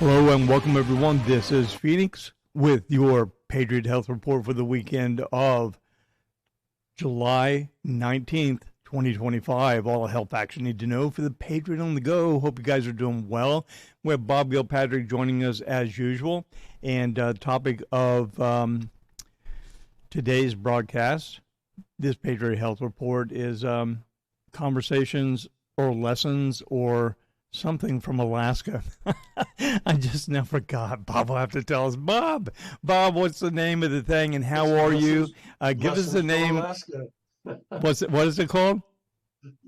Hello and welcome everyone. This is Phoenix with your Patriot Health Report for the weekend of July 19th, 2025. All the health facts you need to know for the Patriot on the go. Hope you guys are doing well. We have Bob Gilpatrick joining us as usual. And topic of today's broadcast, this Patriot Health Report is conversations or lessons or something from Alaska. I just now forgot. Bob will have to tell us. Bob, what's the name of the thing and how are you? Give us the name. Alaska. What is it called?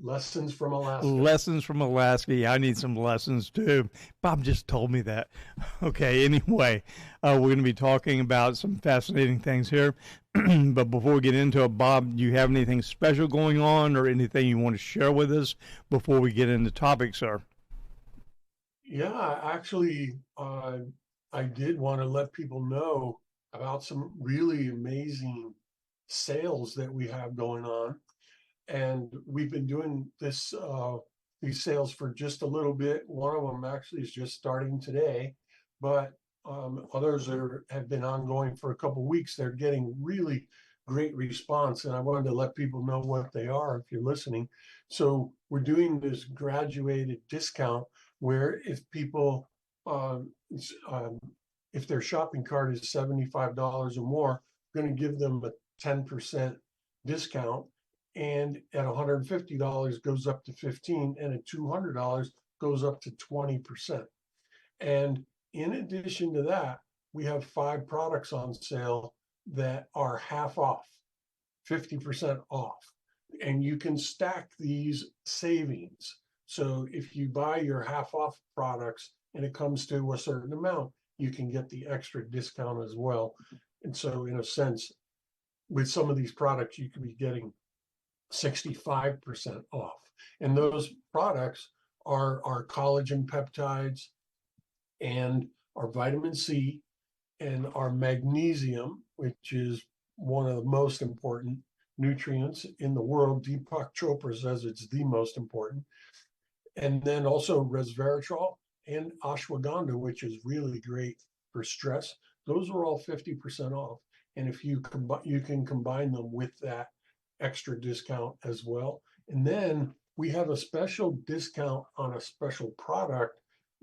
Lessons from Alaska. Lessons from Alaska. Yeah, I need some lessons too. Bob just told me that. Okay, anyway, we're going to be talking about some fascinating things here. But before we get into it, Bob, do you have anything special going on or anything you want to share with us before we get into topics, sir? Yeah, actually, I did want to let people know about some really amazing sales that we have going on. And we've been doing these sales for just a little bit. One of them actually is just starting today, but others have been ongoing for a couple of weeks. They're getting really great response, and I wanted to let people know what they are if you're listening. So we're doing this graduated discount where if people, if their shopping cart is $75 or more, we're going to give them a 10% discount. And at $150 goes up to 15, and at $200 goes up to 20%. And in addition to that, we have 5 products on sale that are half off, 50% off. And you can stack these savings. So if you buy your half off products and it comes to a certain amount, you can get the extra discount as well. And so in a sense, with some of these products, you could be getting 65% off. And those products are our collagen peptides and our vitamin C and our magnesium, which is one of the most important nutrients in the world. Deepak Chopra says it's the most important. And then also resveratrol and ashwagandha, which is really great for stress. Those are all 50% off. And if you can combine them with that extra discount as well. And then we have a special discount on a special product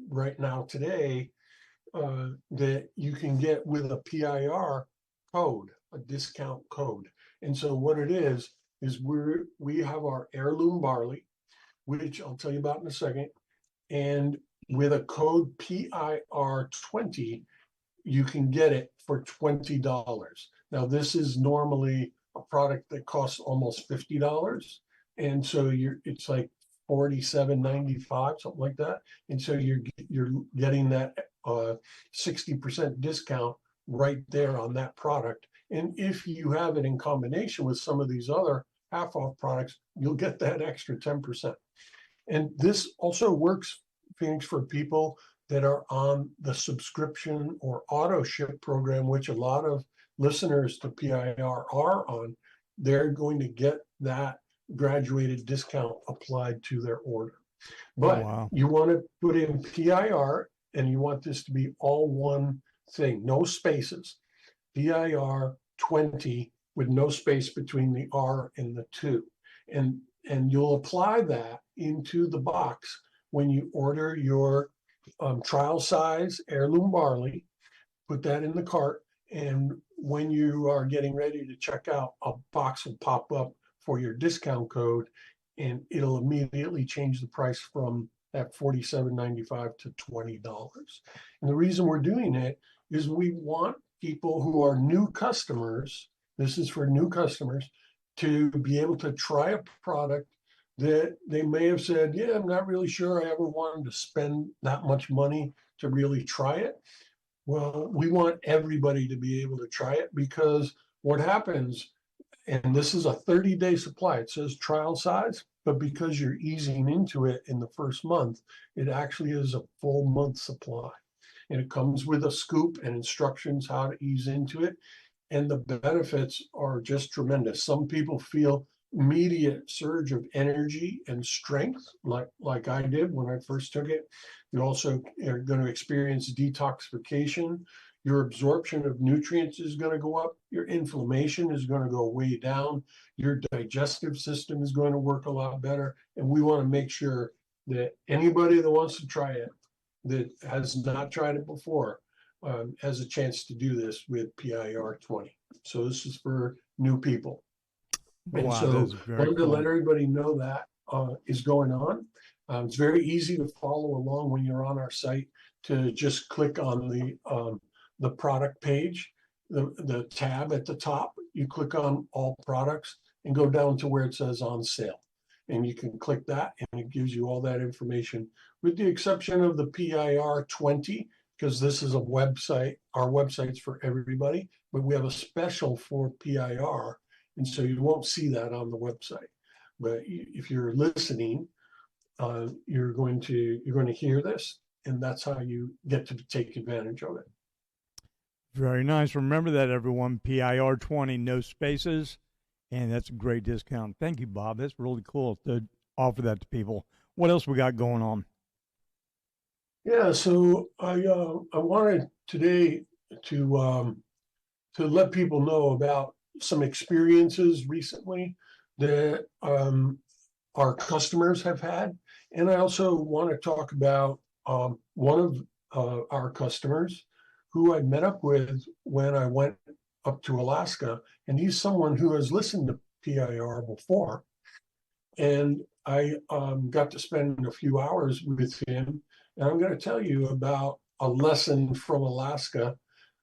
right now today that you can get with a PIR code, a discount code. And so what it is we have our heirloom barley, which I'll tell you about in a second. And with a code PIR20, you can get it for $20. Now, this is normally a product that costs almost $50. And so it's like $47.95, something like that. And so you're getting that 60% discount right there on that product. And if you have it in combination with some of these other half off products, you'll get that extra 10%. And this also works, Phoenix, for people that are on the subscription or auto ship program, which a lot of listeners to PIR are on. They're going to get that graduated discount applied to their order. But wow. You want to put in PIR, and you want this to be all one thing, no spaces. PIR 20 with no space between the R and the 2. And you'll apply that into the box when you order your trial size heirloom barley, put that in the cart, and when you are getting ready to check out, a box will pop up for your discount code, and it'll immediately change the price from that $47.95 to $20. And the reason we're doing it is we want people who are new customers, this is for new customers, to be able to try a product that they may have said, yeah, I'm not really sure I ever wanted to spend that much money to really try it. Well, we want everybody to be able to try it, because what happens, and this is a 30-day supply, it says trial size, but because you're easing into it in the first month, it actually is a full month supply. And it comes with a scoop and instructions how to ease into it. And the benefits are just tremendous. Some people feel immediate surge of energy and strength, like I did when I first took it. You also are going to experience detoxification. Your absorption of nutrients is going to go up. Your inflammation is going to go way down. Your digestive system is going to work a lot better. And we want to make sure that anybody that wants to try it, that has not tried it before, has a chance to do this with PIR 20. So this is for new people. And Wow, so that's very wanted to let cool. everybody know that is going on. It's very easy to follow along when you're on our site to just click on the product page, the tab at the top. You click on all products and go down to where it says on sale. And you can click that and it gives you all that information with the exception of the PIR 20, because this is a website. Our website's for everybody, but we have a special for PIR. And so you won't see that on the website. But if you're listening, you're going to hear this, and that's how you get to take advantage of it. Very nice. Remember that, everyone. PIR 20, no spaces, and that's a great discount. Thank you, Bob. That's really cool to offer that to people. What else we got going on? Yeah, so I wanted today to let people know about some experiences recently that our customers have had. And I also want to talk about one of our customers who I met up with when I went up to Alaska. And he's someone who has listened to PIR before. And I got to spend a few hours with him. And I'm going to tell you about a lesson from Alaska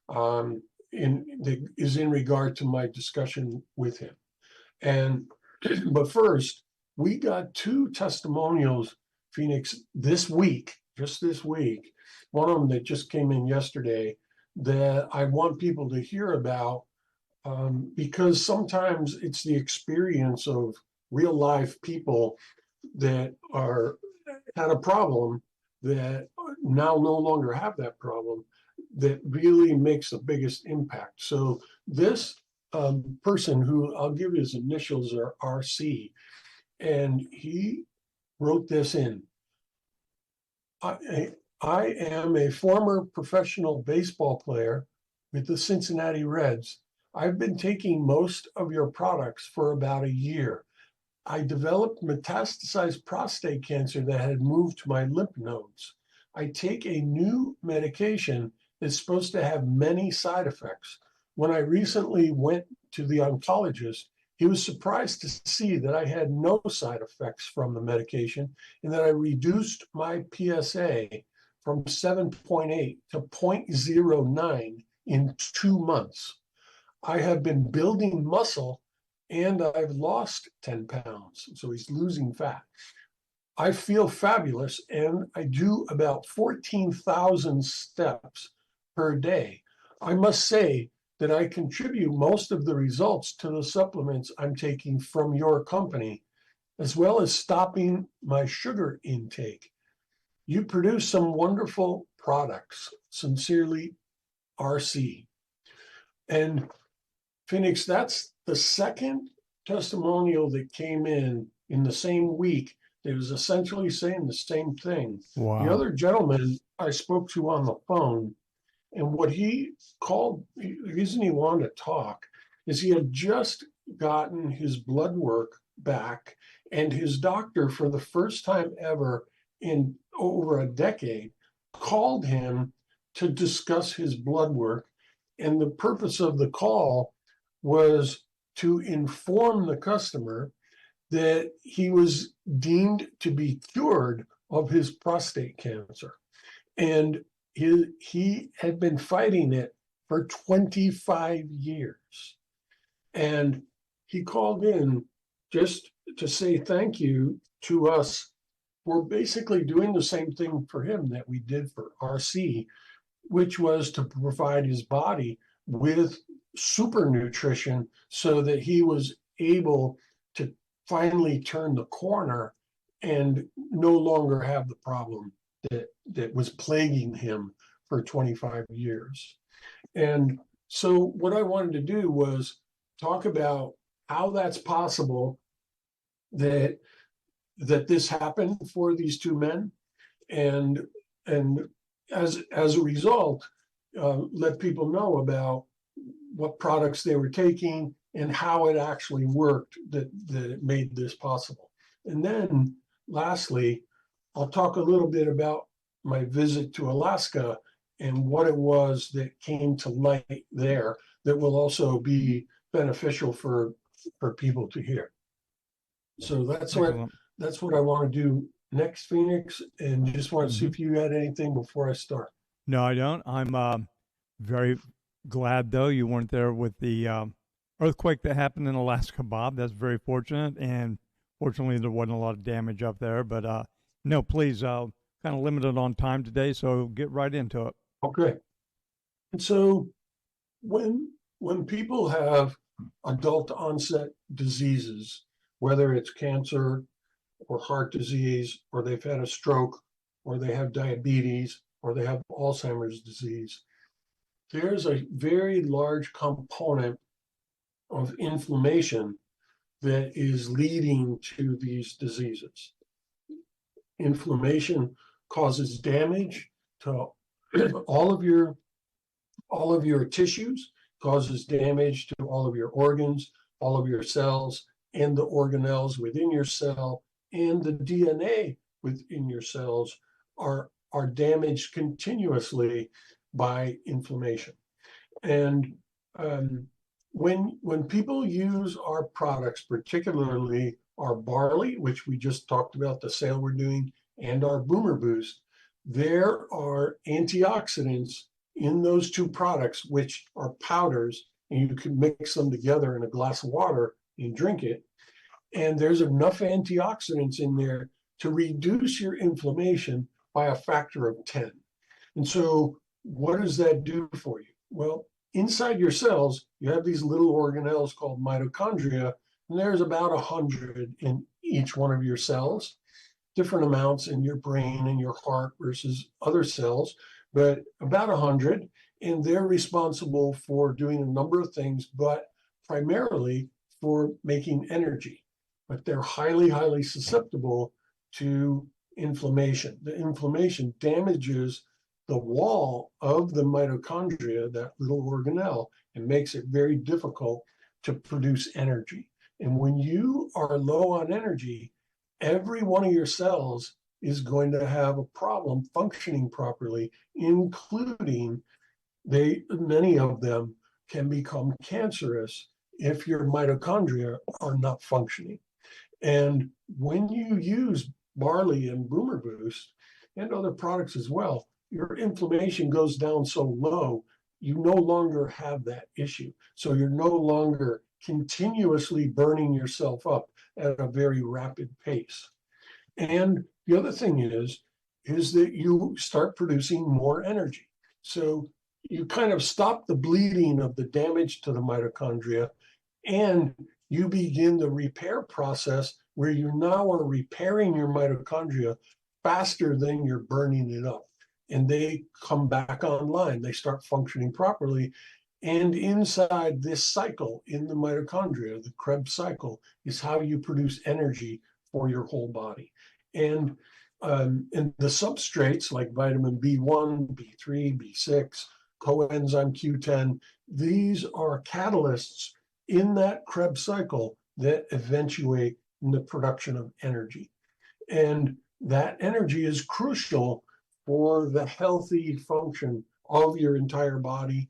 that is in regard to my discussion with him. And but first, we got two testimonials, Phoenix, this week, just this week. One of them that just came in yesterday that I want people to hear about because sometimes it's the experience of real life people that are had a problem that now no longer have that problem that really makes the biggest impact. So this person, who I'll give his initials are RC, and he wrote this in. I am a former professional baseball player with the Cincinnati Reds. I've been taking most of your products for about a year. I developed metastasized prostate cancer that had moved to my lymph nodes. I take a new medication that's supposed to have many side effects. When I recently went to the oncologist, he was surprised to see that I had no side effects from the medication and that I reduced my PSA from 7.8 to 0.09 in 2 months. I have been building muscle and I've lost 10 pounds. So he's losing fat. I feel fabulous and I do about 14,000 steps per day. I must say that I contribute most of the results to the supplements I'm taking from your company, as well as stopping my sugar intake. You produce some wonderful products. Sincerely, RC. And Phoenix, that's the second testimonial that came in the same week that was essentially saying the same thing. The Wow. other gentleman I spoke to on the phone, and what he called, the reason he wanted to talk is he had just gotten his blood work back, and his doctor, for the first time ever in over a decade, called him to discuss his blood work. And the purpose of the call was to inform the customer that he was deemed to be cured of his prostate cancer. And he had been fighting it for 25 years. And he called in just to say thank you to us for basically doing the same thing for him that we did for RC, which was to provide his body with super nutrition so that he was able to finally turn the corner and no longer have the problem that was plaguing him for 25 years. And so what I wanted to do was talk about how that's possible that this happened for these two men, and as a result, let people know about what products they were taking and how it actually worked that it made this possible. And then lastly, I'll talk a little bit about my visit to Alaska and what it was that came to light there that will also be beneficial for people to hear. So Excellent. that's what I want to do next, Phoenix, and just want to see Hmm. if you had anything before I start. No, I don't. I'm very glad, though, you weren't there with the earthquake that happened in Alaska, Bob. That's very fortunate. And fortunately, there wasn't a lot of damage up there. But no, please, kind of limited on time today, so get right into it. Okay. And so when people have adult onset diseases, whether it's cancer or heart disease, or they've had a stroke, or they have diabetes, or they have Alzheimer's disease, there's a very large component of inflammation that is leading to these diseases. Inflammation causes damage to all of your tissues, causes damage to all of your organs, all of your cells, and the organelles within your cell, and the DNA within your cells are damaged continuously by inflammation. And when people use our products, particularly our barley, which we just talked about, the sale we're doing, and our Boomer Boost, there are antioxidants in those two products, which are powders, and you can mix them together in a glass of water and drink it. And there's enough antioxidants in there to reduce your inflammation by a factor of 10. And so, what does that do for you? Well, inside your cells, you have these little organelles called mitochondria, and there's about 100 in each one of your cells, different amounts in your brain and your heart versus other cells, but about 100. And they're responsible for doing a number of things, but primarily for making energy. But they're highly, highly susceptible to inflammation. The inflammation damages the wall of the mitochondria, that little organelle, and makes it very difficult to produce energy. And when you are low on energy, every one of your cells is going to have a problem functioning properly, including many of them can become cancerous if your mitochondria are not functioning. And when you use barley and Boomer Boost and other products as well, your inflammation goes down so low, you no longer have that issue. So you're no longer continuously burning yourself up at a very rapid pace. And the other thing is that you start producing more energy. So you kind of stop the bleeding of the damage to the mitochondria, and you begin the repair process where you now are repairing your mitochondria faster than you're burning it up. And they come back online, they start functioning properly. And inside this cycle in the mitochondria, the Krebs cycle, is how you produce energy for your whole body. And the substrates like vitamin B1, B3, B6, coenzyme Q10, these are catalysts in that Krebs cycle that eventuate in the production of energy. And that energy is crucial for the healthy function of your entire body,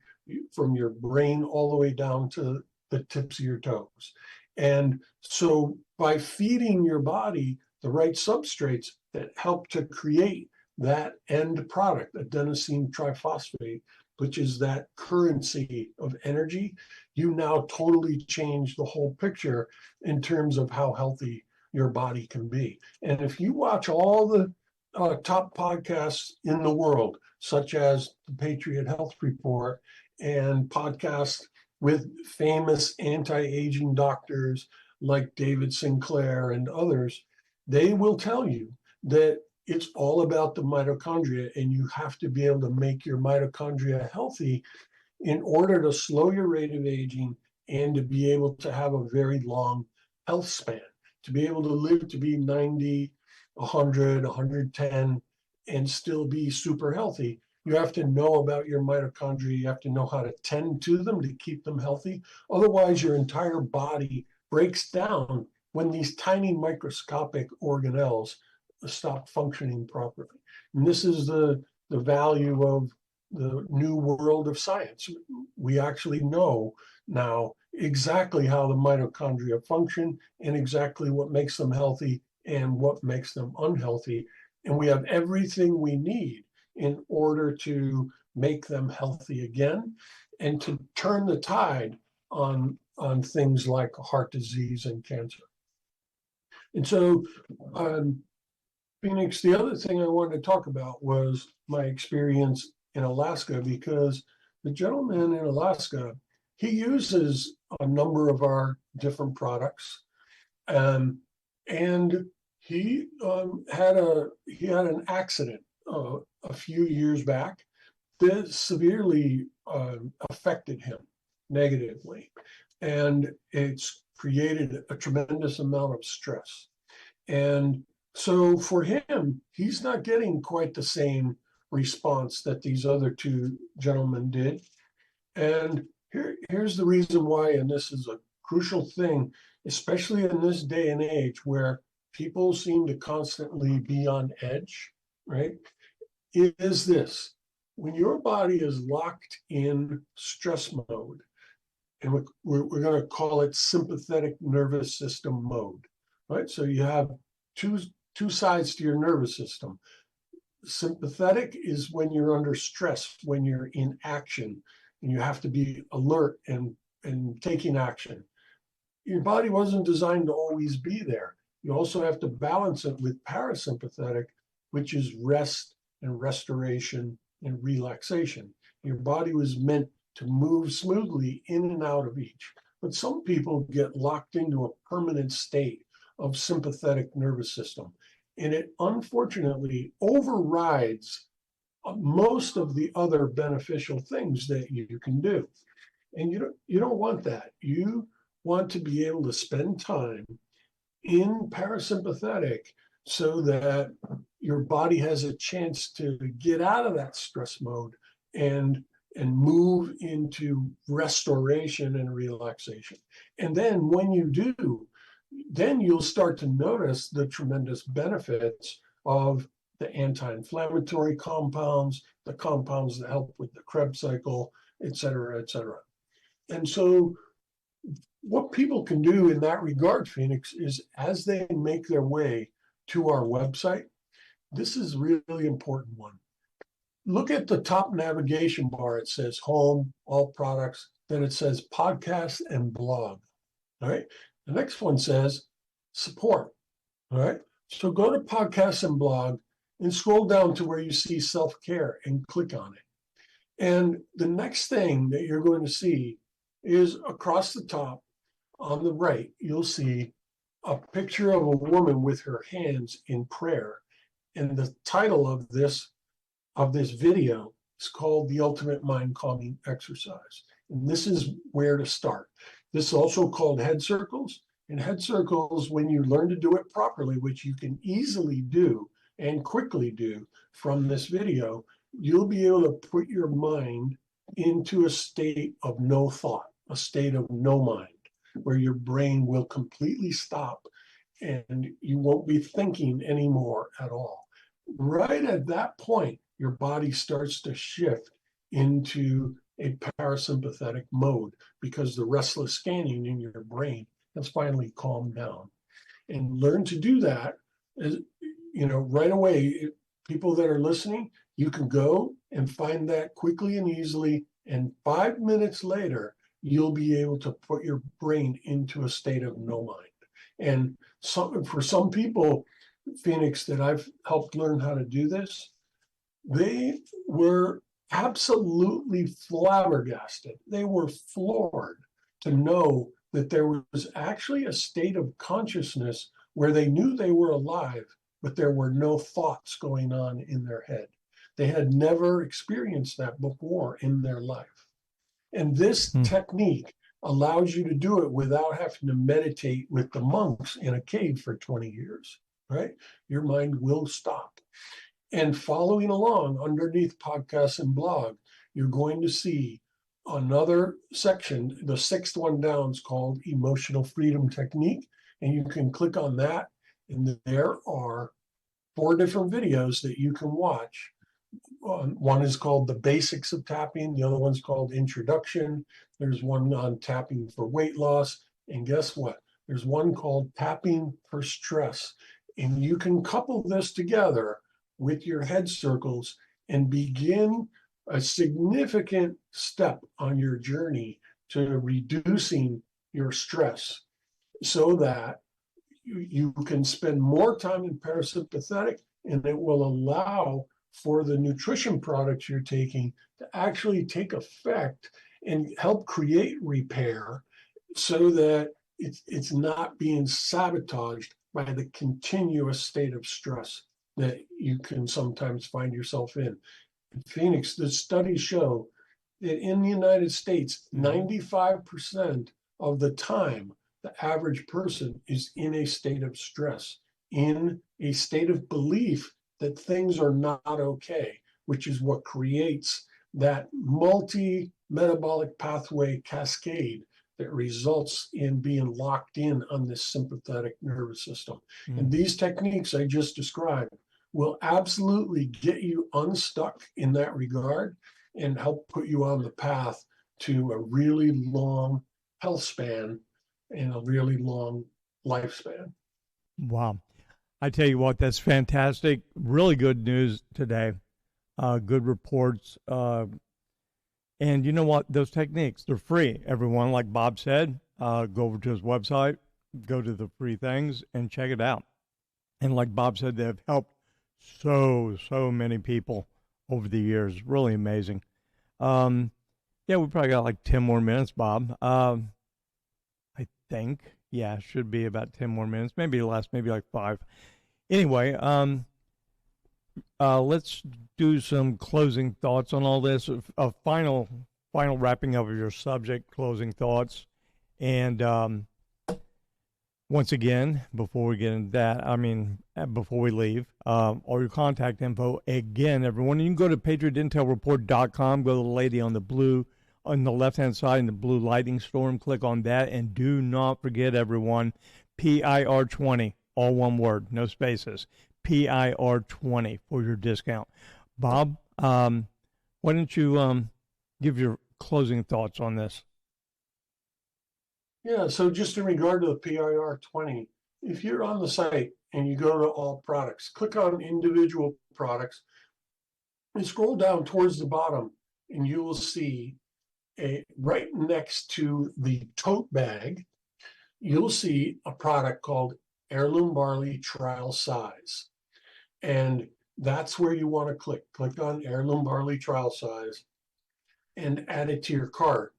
from your brain all the way down to the tips of your toes. And so by feeding your body the right substrates that help to create that end product, adenosine triphosphate, which is that currency of energy, you now totally change the whole picture in terms of how healthy your body can be. And if you watch all the top podcasts in the world, such as the Patriot Health Report and podcasts with famous anti-aging doctors like David Sinclair and others, they will tell you that it's all about the mitochondria, and you have to be able to make your mitochondria healthy in order to slow your rate of aging and to be able to have a very long health span. to be able to live to be 90, 100, 110, and still be super healthy, you have to know about your mitochondria. You have to know how to tend to them to keep them healthy. Otherwise, your entire body breaks down when these tiny microscopic organelles stop functioning properly. And this is the value of the new world of science. We actually know now exactly how the mitochondria function and exactly what makes them healthy and what makes them unhealthy. And we have everything we need in order to make them healthy again and to turn the tide on things like heart disease and cancer. And so, Phoenix, the other thing I wanted to talk about was my experience in Alaska, because the gentleman in Alaska, he uses a number of our different products, and he had an accident a few years back that severely affected him negatively, and it's created a tremendous amount of stress. And so for him, he's not getting quite the same response that these other two gentlemen did. And here's the reason why, and this is a crucial thing, especially in this day and age where people seem to constantly be on edge, right? Is this: when your body is locked in stress mode, and we're going to call it sympathetic nervous system mode, right? So you have two sides to your nervous system. Sympathetic is when you're under stress, when you're in action, and you have to be alert and taking action. Your body wasn't designed to always be there. You also have to balance it with parasympathetic, which is rest and restoration and relaxation. Your body was meant to move smoothly in and out of each. But some people get locked into a permanent state of sympathetic nervous system, and it unfortunately overrides most of the other beneficial things that you can do. And you don't want that. You want to be able to spend time in parasympathetic so that your body has a chance to get out of that stress mode and move into restoration and relaxation. And then when you do, then you'll start to notice the tremendous benefits of the anti-inflammatory compounds, the compounds that help with the Krebs cycle, et cetera, et cetera. And so what people can do in that regard, Phoenix, is as they make their way to our website, this is a really important one. Look at the top navigation bar. It says home, all products. Then it says podcast and blog. All right. The next one says support. All right. So go to podcast and blog and scroll down to where you see self-care and click on it. And the next thing that you're going to see is across the top on the right, you'll see a picture of a woman with her hands in prayer. And the title of this video is called The Ultimate Mind Calming Exercise. And this is where to start. This is also called head circles. And head circles, when you learn to do it properly, which you can easily do and quickly do from this video, you'll be able to put your mind into a state of no thought, a state of no mind, where your brain will completely stop and you won't be thinking anymore at all. Right at that point, your body starts to shift into a parasympathetic mode because the restless scanning in your brain has finally calmed down. And learn to do that, right away. People that are listening, you can go and find that quickly and easily. And 5 minutes later, you'll be able to put your brain into a state of no mind. And for some people, Phoenix, that I've helped learn how to do this, they were absolutely flabbergasted. They were floored to know that there was actually a state of consciousness where they knew they were alive, but there were no thoughts going on in their head. They had never experienced that before in their life. And this technique allows you to do it without having to meditate with the monks in a cave for 20 years, right? Your mind will stop. And following along underneath podcasts and blog, you're going to see another section. The sixth one down is called Emotional Freedom Technique. And you can click on that. And there are 4 different videos that you can watch. One is called The Basics of Tapping. The other one's called Introduction. There's one on tapping for weight loss. And guess what? There's one called Tapping for Stress. And you can couple this together with your head circles and begin a significant step on your journey to reducing your stress so that you can spend more time in parasympathetic, and it will allow for the nutrition products you're taking to actually take effect and help create repair so that it's not being sabotaged by the continuous state of stress that you can sometimes find yourself in. In Phoenix, the studies show that in the United States, 95% of the time, the average person is in a state of stress, in a state of belief that things are not okay, which is what creates that multi-metabolic pathway cascade that results in being locked in on this sympathetic nervous system. And these techniques I just described will absolutely get you unstuck in that regard and help put you on the path to a really long health span and a really long lifespan. Wow. I tell you what, that's fantastic. Really good news today. Good reports. And you know what? Those techniques, they're free. Everyone, like Bob said, go over to his website, go to the free things and check it out. And like Bob said, they've helped so many people over the years. Really amazing. Yeah, we probably got like 10 more minutes, Bob. I think. Yeah, should be about 10 more minutes, maybe less, maybe like 5. Anyway, let's do some closing thoughts on all this. A final wrapping up of your subject, closing thoughts. And once again, before we get into that, before we leave, all your contact info, again, everyone, you can go to patriotintelreport.com, go to the lady on the left-hand side in the blue lightning storm, click on that, and do not forget, everyone, PIR20, all one word, no spaces, PIR20 for your discount. Bob, why don't you give your closing thoughts on this? Yeah, so just in regard to the PIR20, if you're on the site and you go to all products, click on individual products and scroll down towards the bottom, and you will see right next to the tote bag, you'll see a product called Heirloom Barley Trial Size. And that's where you want to click. Click on Heirloom Barley Trial Size and add it to your cart.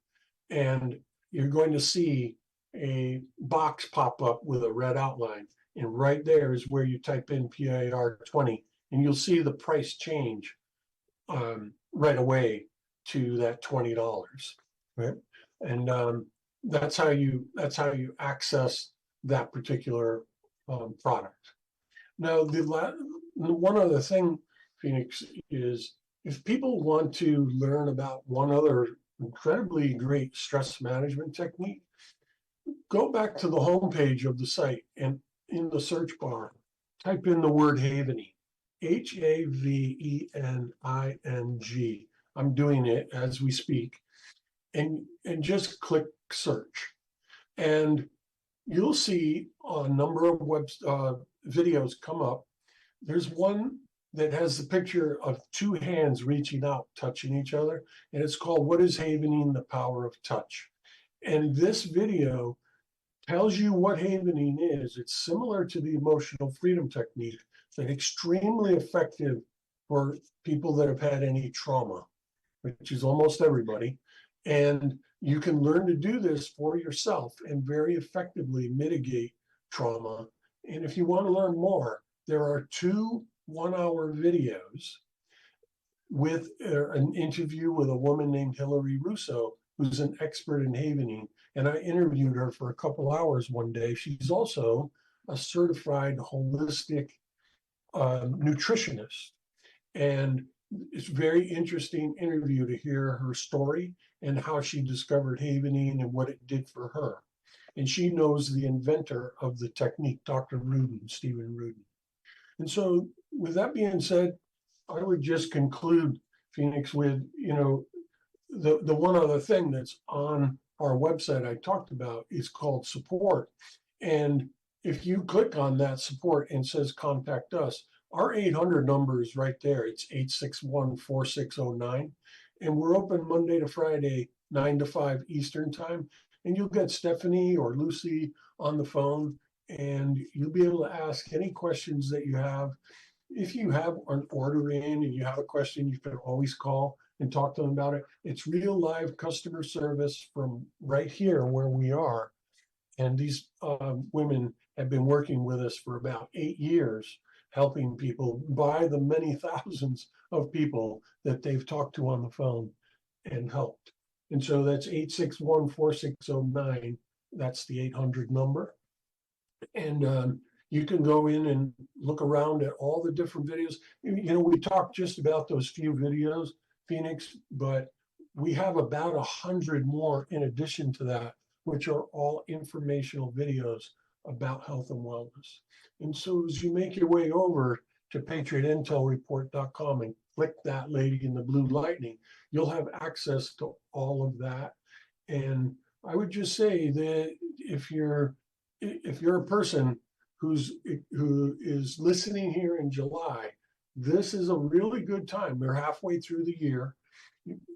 And you're going to see a box pop up with a red outline. And right there is where you type in PIR20, and you'll see the price change right away to that $20, right? And that's how you access that particular product. Now, one other thing, Phoenix, is if people want to learn about one other incredibly great stress management technique, go back to the homepage of the site and in the search bar, type in the word Havening, Havening. I'm doing it as we speak, and just click search. And you'll see a number of videos come up. There's one that has the picture of 2 hands reaching out, touching each other, and it's called What is Havening? The Power of Touch. And this video tells you what havening is. It's similar to the emotional freedom technique, but extremely effective for people that have had any trauma, which is almost everybody. And you can learn to do this for yourself and very effectively mitigate trauma. And if you want to learn more, there are 2 one-hour videos with an interview with a woman named Hillary Russo, who's an expert in havening. And I interviewed her for a couple hours one day. She's also a certified holistic nutritionist. And it's a very interesting interview to hear her story and how she discovered havening and what it did for her. And she knows the inventor of the technique, Dr. Rudin, Stephen Rudin. And so with that being said, I would just conclude, Phoenix, with, the one other thing that's on our website I talked about is called support. And if you click on that support and says contact us, our 800 number is right there. It's 861-4609. And we're open Monday to Friday, 9 to 5 Eastern time. And you'll get Stephanie or Lucy on the phone, and you'll be able to ask any questions that you have. If you have an order in and you have a question, you can always call and talk to them about it. It's real live customer service from right here where we are. And these women have been working with us for about 8 years, helping people by the many thousands of people that they've talked to on the phone and helped. And so that's 861-4609. That's the 800 number. And you can go in and look around at all the different videos. We talked just about those few videos, Phoenix, but we have about 100 more in addition to that, which are all informational videos about health and wellness. And so as you make your way over to patriotintelreport.com and click that lady in the blue lightning, you'll have access to all of that. And I would just say that if you're a person who is listening here in July, this is a really good time. We're halfway through the year.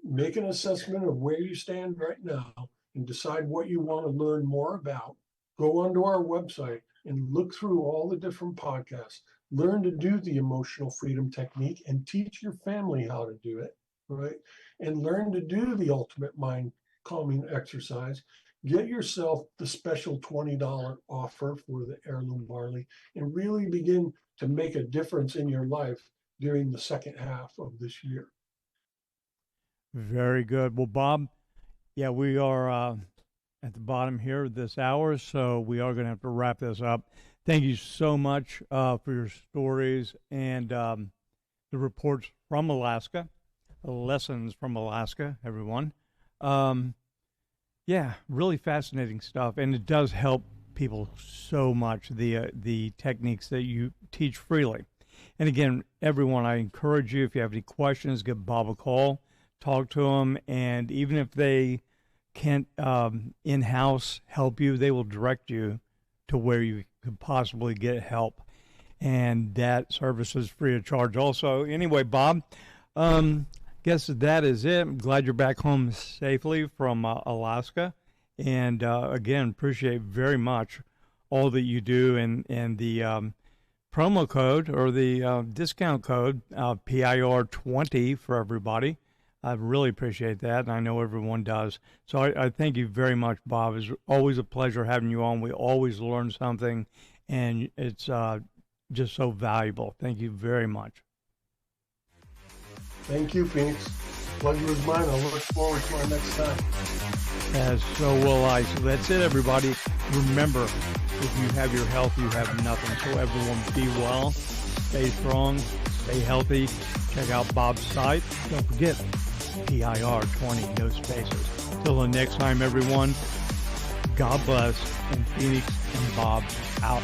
Make an assessment of where you stand right now and decide what you want to learn more about. Go onto our website and look through all the different podcasts. Learn to do the emotional freedom technique and teach your family how to do it, right? And learn to do the ultimate mind calming exercise. Get yourself the special $20 offer for the heirloom barley and really begin to make a difference in your life during the second half of this year. Very good. Well, Bob, yeah, we are at the bottom here of this hour, so we are going to have to wrap this up. Thank you so much for your stories and the reports from Alaska, the lessons from Alaska, everyone. Yeah, really fascinating stuff, and it does help people so much, the techniques that you teach freely. And again, everyone, I encourage you, if you have any questions, give Bob a call, talk to him, and even if they can't in-house help you, they will direct you to where you could possibly get help. And that service is free of charge also. Anyway, Bob, guess that is it. I'm glad you're back home safely from Alaska. And again, appreciate very much all that you do, and the promo code or the discount code, PIR20 for everybody. I really appreciate that, and I know everyone does. So I thank you very much, Bob. It's always a pleasure having you on. We always learn something, and it's just so valuable. Thank you very much. Thank you, Phoenix. Pleasure is mine. I look forward to our next time. As so will I. So that's it, everybody. Remember, if you have your health, you have nothing. So everyone be well, stay strong, stay healthy. Check out Bob's site. Don't forget, PIR20, no spaces. Till the next time, everyone, God bless, and Phoenix and Bob out.